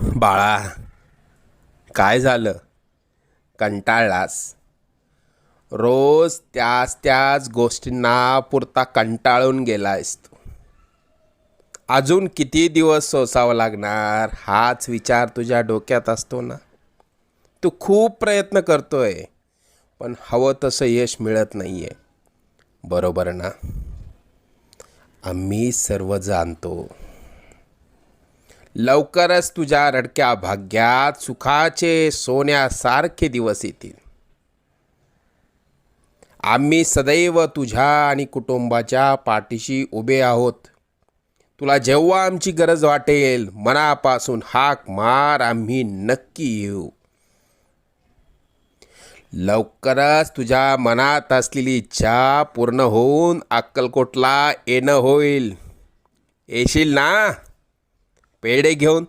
बाळा, काय झालं? कंटाळलास? रोज त्याच त्याच गोष्टींना पुरता कंटाळून गेलायस तू. अजून किती दिवस सोसावं लागणार हाच विचार तुझ्या डोक्यात असतो ना. तू खूप प्रयत्न करतोय, पण हवं तसं यश मिळत नाहीये, बरोबर ना? आम्ही सर्व जाणतो. लवकरच तुझ्या रडक्या भाग्यात सुखाचे सोन्यासारखे दिवस येतील. आम्ही सदैव तुझ्या आणि कुटुंबाच्या पाठीशी उभे आहोत. तुला जेव्हा आमची गरज वाटेल, मनापासून हाक मार, आम्ही नक्की येऊ. लवकरच तुझ्या मनात असलेली इच्छा पूर्ण होऊन अक्कलकोटला येणं होईल. येशील ना पेढे घेऊन?